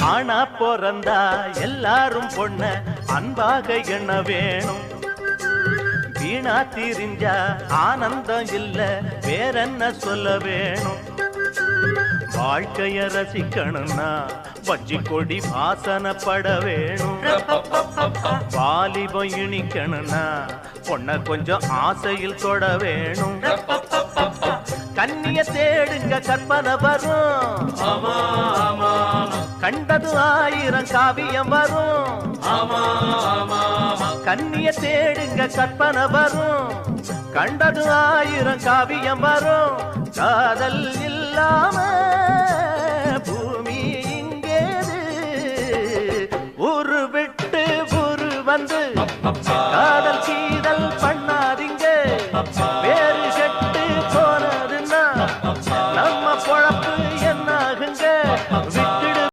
ஆனா பிறந்தா எல்லாரும் பொண்ண அன்பாக எண்ண வேணும். வீணா திரிஞ்சா ஆனந்தம் இல்ல வேறென்ன சொல்ல வேணும். வாழ்க்கைய ரசிக்கணும்னா வஞ்சி கொடி வாசனப்பட வேணும். வாலிபம் இனிக்கணும்னா பொண்ண கொஞ்சம் ஆசையில் தொட வேணும். கண்ணிய தேடுங்க கற்பனை வரும். கண்டது 1000 காவியம் வரும். கண்ணிய தேடுங்க கற்பனை வரும். கண்டது 1000 காவியம் வரும். காதல் இல்லாம பூமி இங்கேது ஊரு விட்டு ஊரு வந்து